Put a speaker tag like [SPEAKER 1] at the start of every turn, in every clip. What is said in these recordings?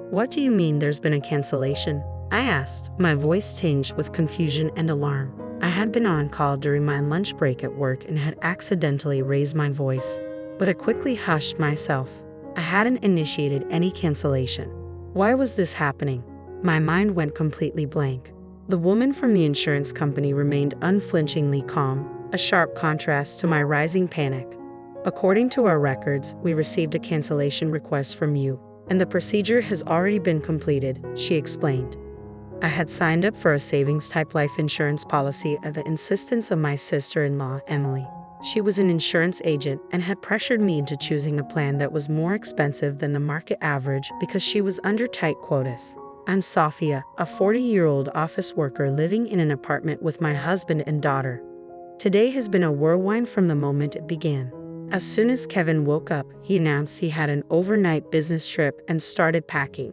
[SPEAKER 1] What do you mean there's been a cancellation? I asked, my voice tinged with confusion and alarm. I had been on call during my lunch break at work and had accidentally raised my voice, but I quickly hushed myself. I hadn't initiated any cancellation. Why was this happening? My mind went completely blank. The woman from the insurance company remained unflinchingly calm, a sharp contrast to my rising panic. According to our records, we received a cancellation request from you, and the procedure has already been completed, she explained. I had signed up for a savings-type life insurance policy at the insistence of my sister-in-law, Emily. She was an insurance agent and had pressured me into choosing a plan that was more expensive than the market average because she was under tight quotas. I'm Sofia, a 40-year-old office worker living in an apartment with my husband and daughter. Today has been a whirlwind from the moment it began. As soon as Kevin woke up, he announced he had an overnight business trip and started packing.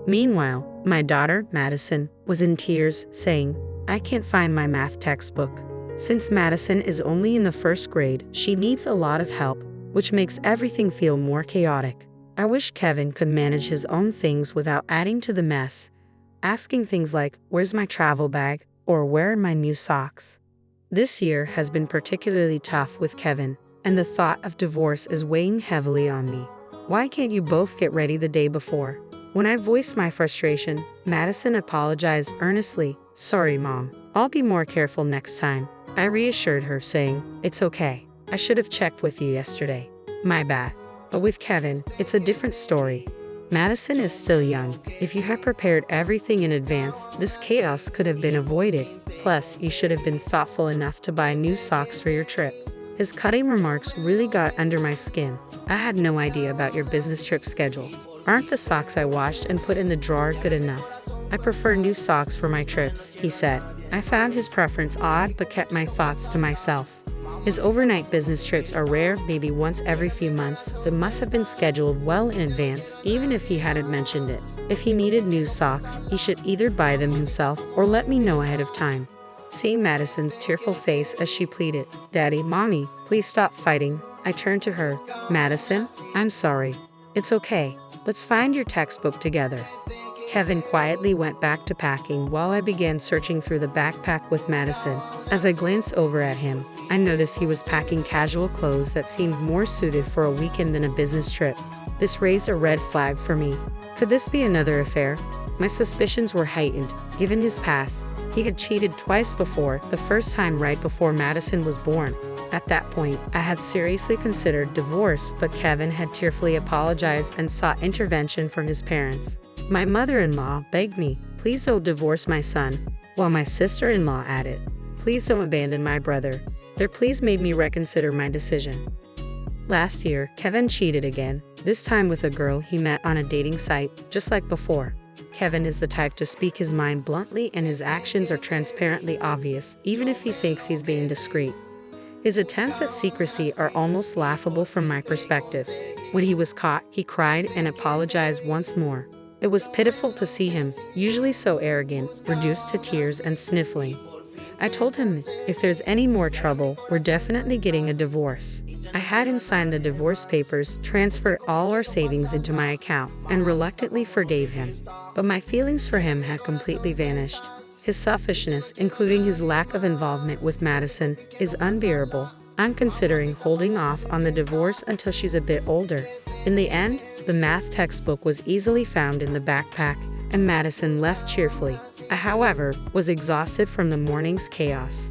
[SPEAKER 1] Meanwhile, my daughter, Madison, was in tears, saying, "I can't find my math textbook." Since Madison is only in the first grade, she needs a lot of help, which makes everything feel more chaotic. I wish Kevin could manage his own things without adding to the mess, asking things like, "Where's my travel bag?" or "Where are my new socks?" This year has been particularly tough with Kevin, and the thought of divorce is weighing heavily on me. Why can't you both get ready the day before? When I voiced my frustration, Madison apologized earnestly. "Sorry, Mom. I'll be more careful next time." I reassured her, saying, "It's okay. I should have checked with you yesterday. My bad." But with Kevin, it's a different story. Madison is still young. If you had prepared everything in advance, this chaos could have been avoided. Plus, you should have been thoughtful enough to buy new socks for your trip. His cutting remarks really got under my skin. "I had no idea about your business trip schedule. Aren't the socks I washed and put in the drawer good enough? I prefer new socks for my trips," he said. I found his preference odd but kept my thoughts to myself. His overnight business trips are rare, maybe once every few months. They must have been scheduled well in advance, even if he hadn't mentioned it. If he needed new socks, he should either buy them himself or let me know ahead of time. Seeing Madison's tearful face as she pleaded, "Daddy, Mommy, please stop fighting," I turned to her. "Madison, I'm sorry. It's okay. Let's find your textbook together." Kevin quietly went back to packing while I began searching through the backpack with Madison. As I glanced over at him, I noticed he was packing casual clothes that seemed more suited for a weekend than a business trip. This raised a red flag for me. Could this be another affair? My suspicions were heightened, given his past. He had cheated twice before, the first time right before Madison was born. At that point, I had seriously considered divorce, but Kevin had tearfully apologized and sought intervention from his parents. My mother-in-law begged me, "Please don't divorce my son," while my sister-in-law added, "Please don't abandon my brother." Their pleas made me reconsider my decision. Last year, Kevin cheated again, this time with a girl he met on a dating site, just like before. Kevin is the type to speak his mind bluntly, and his actions are transparently obvious, even if he thinks he's being discreet. His attempts at secrecy are almost laughable from my perspective. When he was caught, he cried and apologized once more. It was pitiful to see him, usually so arrogant, reduced to tears and sniffling. I told him, if there's any more trouble, we're definitely getting a divorce. I had him sign the divorce papers, transfer all our savings into my account, and reluctantly forgave him. But my feelings for him had completely vanished. His selfishness, including his lack of involvement with Madison, is unbearable. I'm considering holding off on the divorce until she's a bit older. In the end, the math textbook was easily found in the backpack, and Madison left cheerfully. I, however, was exhausted from the morning's chaos.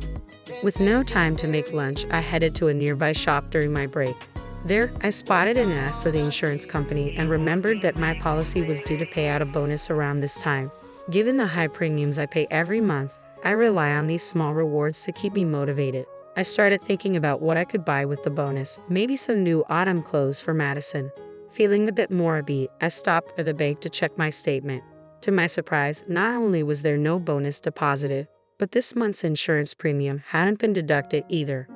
[SPEAKER 1] With no time to make lunch, I headed to a nearby shop during my break. There, I spotted an ad for the insurance company and remembered that my policy was due to pay out a bonus around this time. Given the high premiums I pay every month, I rely on these small rewards to keep me motivated. I started thinking about what I could buy with the bonus, maybe some new autumn clothes for Madison. Feeling a bit more upbeat, I stopped at the bank to check my statement. To my surprise, not only was there no bonus deposited, but this month's insurance premium hadn't been deducted either.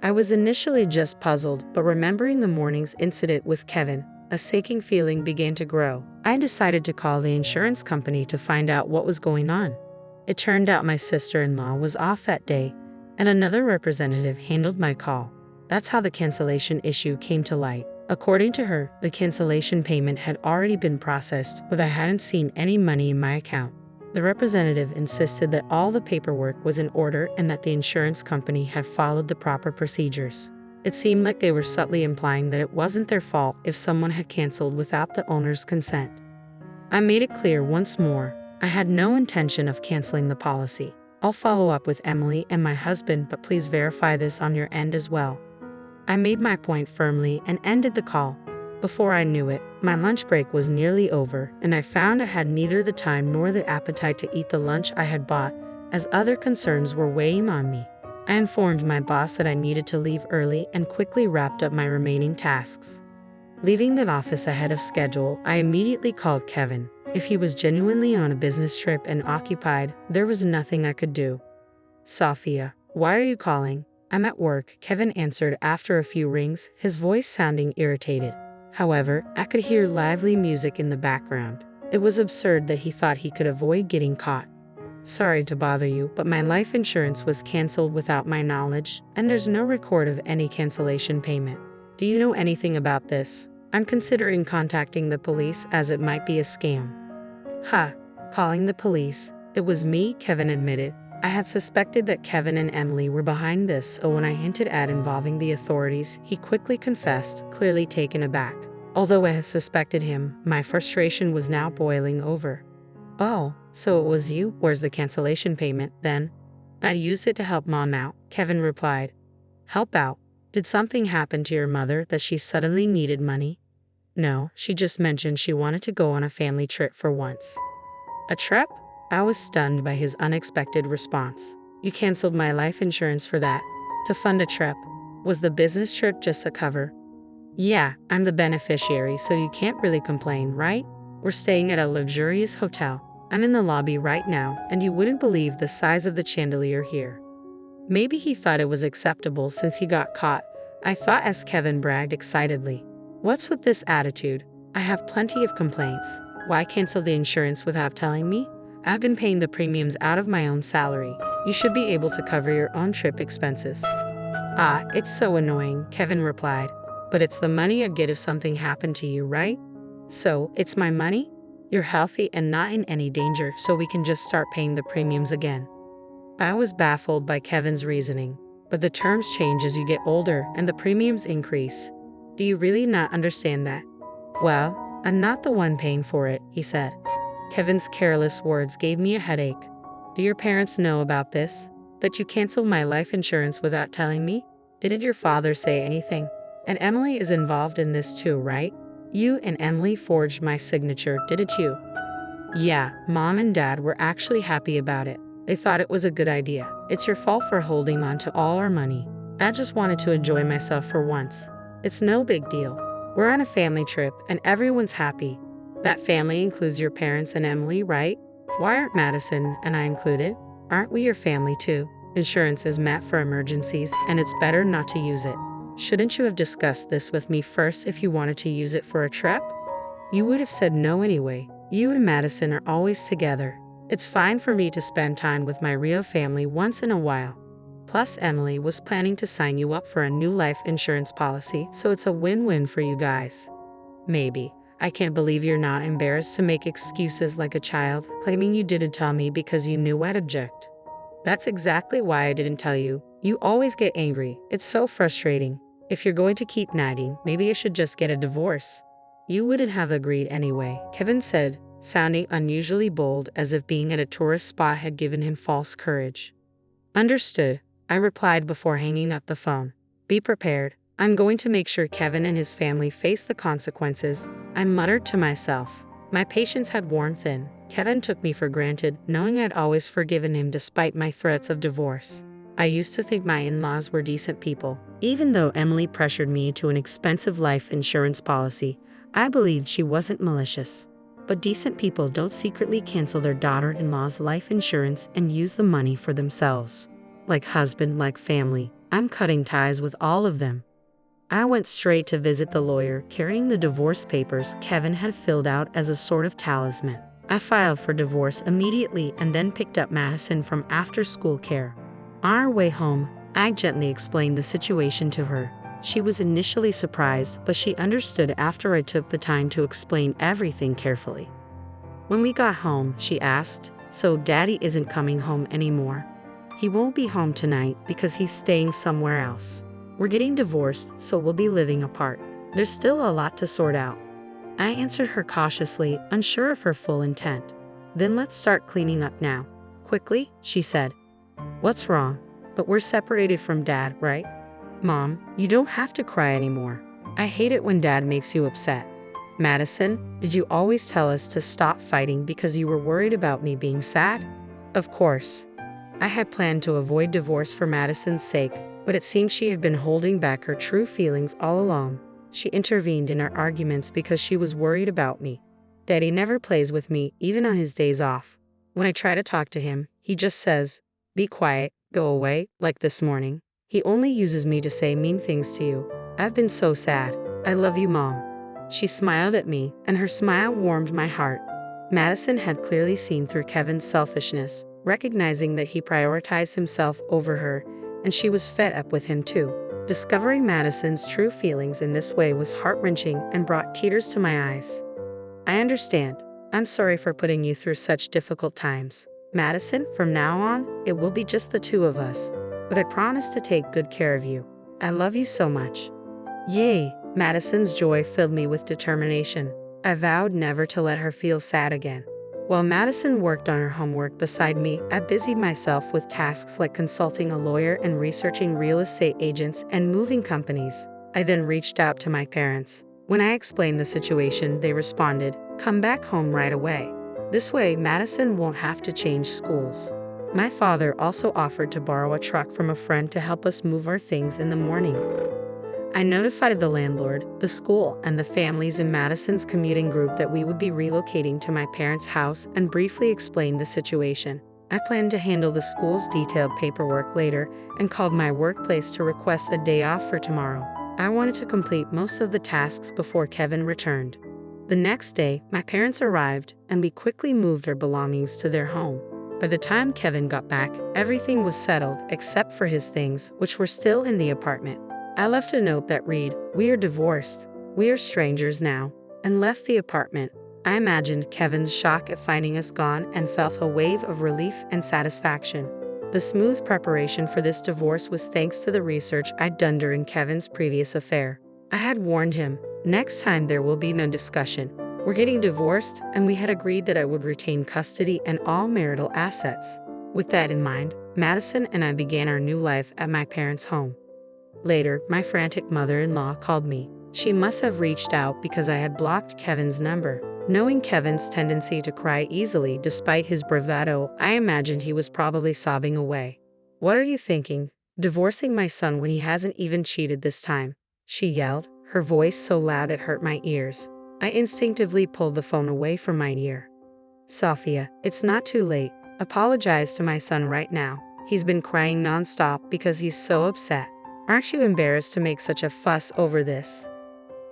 [SPEAKER 1] I was initially just puzzled, but remembering the morning's incident with Kevin, a sinking feeling began to grow. I decided to call the insurance company to find out what was going on. It turned out my sister-in-law was off that day, and another representative handled my call. That's how the cancellation issue came to light. According to her, the cancellation payment had already been processed, but I hadn't seen any money in my account. The representative insisted that all the paperwork was in order and that the insurance company had followed the proper procedures. It seemed like they were subtly implying that it wasn't their fault if someone had canceled without the owner's consent. I made it clear once more, I had no intention of canceling the policy. I'll follow up with Emily and my husband, but please verify this on your end as well. I made my point firmly and ended the call. Before I knew it, my lunch break was nearly over, and I found I had neither the time nor the appetite to eat the lunch I had bought, as other concerns were weighing on me. I informed my boss that I needed to leave early and quickly wrapped up my remaining tasks. Leaving the office ahead of schedule, I immediately called Kevin. If he was genuinely on a business trip and occupied, there was nothing I could do. "Sophia, why are you calling?" "I'm at work," Kevin answered after a few rings, his voice sounding irritated. However, I could hear lively music in the background. It was absurd that he thought he could avoid getting caught. "Sorry to bother you, but my life insurance was canceled without my knowledge, and there's no record of any cancellation payment. Do you know anything about this? I'm considering contacting the police as it might be a scam." "Huh, calling the police? It was me," Kevin admitted. I had suspected that Kevin and Emily were behind this, so when I hinted at involving the authorities, he quickly confessed, clearly taken aback. Although I had suspected him, my frustration was now boiling over. "Oh, so it was you? Where's the cancellation payment, then?" "I used it to help Mom out," Kevin replied. "Help out? Did something happen to your mother that she suddenly needed money?" "No, she just mentioned she wanted to go on a family trip for once." "A trip?" I was stunned by his unexpected response. "You canceled my life insurance for that? To fund a trip? Was the business trip just a cover?" "Yeah, I'm the beneficiary, so you can't really complain, right? We're staying at a luxurious hotel. I'm in the lobby right now, and you wouldn't believe the size of the chandelier here." Maybe he thought it was acceptable since he got caught, I thought as Kevin bragged excitedly. "What's with this attitude? I have plenty of complaints. Why cancel the insurance without telling me? I've been paying the premiums out of my own salary. You should be able to cover your own trip expenses." "Ah, it's so annoying," Kevin replied. "But it's the money I get if something happened to you, right? So, it's my money? You're healthy and not in any danger, so we can just start paying the premiums again." I was baffled by Kevin's reasoning. "But the terms change as you get older and the premiums increase. Do you really not understand that?" "Well, I'm not the one paying for it," he said. Kevin's careless words gave me a headache. "Do your parents know about this? That you canceled my life insurance without telling me? Didn't your father say anything? And Emily is involved in this too, right? You and Emily forged my signature, didn't you?" "Yeah, Mom and Dad were actually happy about it. They thought it was a good idea. It's your fault for holding on to all our money. I just wanted to enjoy myself for once. It's no big deal. We're on a family trip and everyone's happy. That family includes your parents and Emily, right? Why aren't Madison and I included? Aren't we your family too? Insurance is meant for emergencies, and it's better not to use it. Shouldn't you have discussed this with me first if you wanted to use it for a trip? You would have said no anyway. You and Madison are always together. It's fine for me to spend time with my real family once in a while. Plus, Emily was planning to sign you up for a new life insurance policy, so it's a win-win for you guys." "Maybe. I can't believe you're not embarrassed to make excuses like a child, claiming you didn't tell me because you knew I'd object." "That's exactly why I didn't tell you. You always get angry. It's so frustrating. If you're going to keep nagging, maybe I should just get a divorce." "You wouldn't have agreed anyway," Kevin said, sounding unusually bold, as if being at a tourist spot had given him false courage. "Understood," I replied before hanging up the phone. "Be prepared. I'm going to make sure Kevin and his family face the consequences." I muttered to myself. My patience had worn thin. Kevin took me for granted, knowing I'd always forgiven him despite my threats of divorce. I used to think my in-laws were decent people. Even though Emily pressured me into an expensive life insurance policy, I believed she wasn't malicious. But decent people don't secretly cancel their daughter-in-law's life insurance and use the money for themselves. Like husband, like family, I'm cutting ties with all of them. I went straight to visit the lawyer, carrying the divorce papers Kevin had filled out as a sort of talisman. I filed for divorce immediately and then picked up Madison from after-school care. On our way home, I gently explained the situation to her. She was initially surprised, but she understood after I took the time to explain everything carefully. When we got home, she asked, "So Daddy isn't coming home anymore?" "He won't be home tonight because he's staying somewhere else. We're getting divorced, so we'll be living apart. There's still a lot to sort out." I answered her cautiously, unsure of her full intent. "Then let's start cleaning up now." Quickly, she said. "What's wrong? But we're separated from Dad, right?" "Mom, you don't have to cry anymore. I hate it when Dad makes you upset." "Madison, did you always tell us to stop fighting because you were worried about me being sad?" "Of course. I had planned to avoid divorce for Madison's sake, but it seemed she had been holding back her true feelings all along. She intervened in our arguments because she was worried about me. Daddy never plays with me, even on his days off. When I try to talk to him, he just says, 'Be quiet, go away,' like this morning. He only uses me to say mean things to you. I've been so sad. I love you, Mom." She smiled at me, and her smile warmed my heart. Madison had clearly seen through Kevin's selfishness, recognizing that he prioritized himself over her, and she was fed up with him too. Discovering Madison's true feelings in this way was heart-wrenching and brought tears to my eyes. "I understand. I'm sorry for putting you through such difficult times. Madison, from now on, it will be just the two of us. But I promise to take good care of you. I love you so much." Yay! Madison's joy filled me with determination. I vowed never to let her feel sad again. While Madison worked on her homework beside me, I busied myself with tasks like consulting a lawyer and researching real estate agents and moving companies. I then reached out to my parents. When I explained the situation, they responded, "Come back home right away. This way, Madison won't have to change schools." My father also offered to borrow a truck from a friend to help us move our things in the morning. I notified the landlord, the school, and the families in Madison's commuting group that we would be relocating to my parents' house and briefly explained the situation. I planned to handle the school's detailed paperwork later and called my workplace to request a day off for tomorrow. I wanted to complete most of the tasks before Kevin returned. The next day, my parents arrived, and we quickly moved our belongings to their home. By the time Kevin got back, everything was settled except for his things, which were still in the apartment. I left a note that read, "We are divorced. We are strangers now," and left the apartment. I imagined Kevin's shock at finding us gone and felt a wave of relief and satisfaction. The smooth preparation for this divorce was thanks to the research I'd done during Kevin's previous affair. I had warned him, "Next time there will be no discussion. We're getting divorced," and we had agreed that I would retain custody and all marital assets. With that in mind, Madison and I began our new life at my parents' home. Later, my frantic mother-in-law called me. She must have reached out because I had blocked Kevin's number. Knowing Kevin's tendency to cry easily despite his bravado, I imagined he was probably sobbing away. "What are you thinking? Divorcing my son when he hasn't even cheated this time?" she yelled, her voice so loud it hurt my ears. I instinctively pulled the phone away from my ear. "Sophia, it's not too late. Apologize to my son right now. He's been crying nonstop because he's so upset. Aren't you embarrassed to make such a fuss over this?"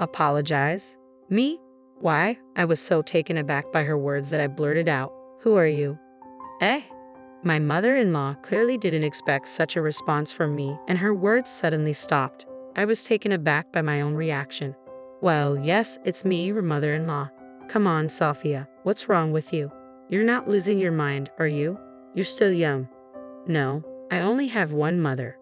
[SPEAKER 1] "Apologize? Me? Why?" I was so taken aback by her words that I blurted out, "Who are you?" "Eh?" My mother-in-law clearly didn't expect such a response from me, and her words suddenly stopped. I was taken aback by my own reaction. "Well, yes, it's me, your mother-in-law. Come on, Sophia, what's wrong with you? You're not losing your mind, are you? You're still young." "No, I only have one mother."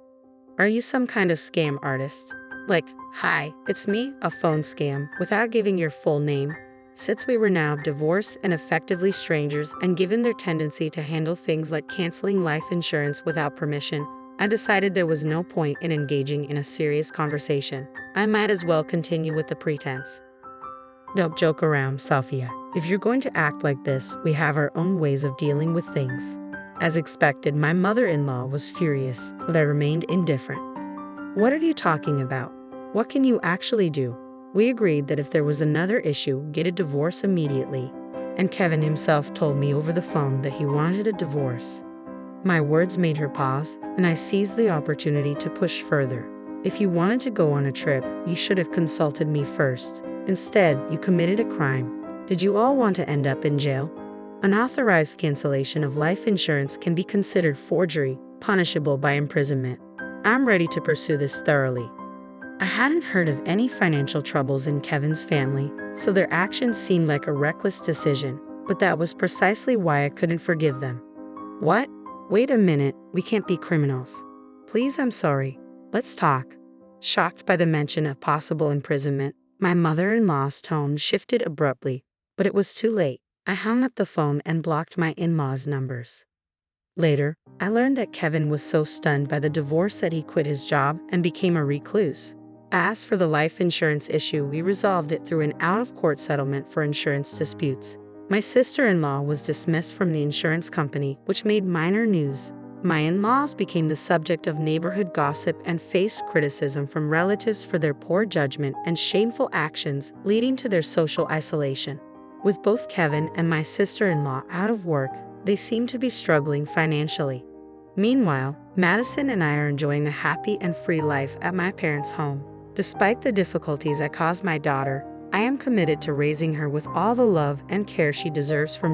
[SPEAKER 1] "Are you some kind of scam artist? Like, 'Hi, it's me,' a phone scam, without giving your full name?" Since we were now divorced and effectively strangers, and given their tendency to handle things like canceling life insurance without permission, I decided there was no point in engaging in a serious conversation. I might as well continue with the pretense. "Don't joke around, Sophia. If you're going to act like this, we have our own ways of dealing with things." As expected, my mother-in-law was furious, but I remained indifferent. "What are you talking about? What can you actually do? We agreed that if there was another issue, get a divorce immediately. And Kevin himself told me over the phone that he wanted a divorce." My words made her pause, and I seized the opportunity to push further. "If you wanted to go on a trip, you should have consulted me first. Instead, you committed a crime. Did you all want to end up in jail? Unauthorized cancellation of life insurance can be considered forgery, punishable by imprisonment. I'm ready to pursue this thoroughly." I hadn't heard of any financial troubles in Kevin's family, so their actions seemed like a reckless decision, but that was precisely why I couldn't forgive them. What? Wait a minute, we can't be criminals. Please, I'm sorry. Let's talk. Shocked by the mention of possible imprisonment, my mother-in-law's tone shifted abruptly, but it was too late. I hung up the phone and blocked my in-laws' numbers. Later, I learned that Kevin was so stunned by the divorce that he quit his job and became a recluse. As for the life insurance issue, we resolved it through an out-of-court settlement for insurance disputes. My sister-in-law was dismissed from the insurance company, which made minor news. My in-laws became the subject of neighborhood gossip and faced criticism from relatives for their poor judgment and shameful actions, leading to their social isolation. With both Kevin and my sister-in-law out of work, they seem to be struggling financially. Meanwhile, Madison and I are enjoying a happy and free life at my parents' home. Despite the difficulties I caused my daughter, I am committed to raising her with all the love and care she deserves from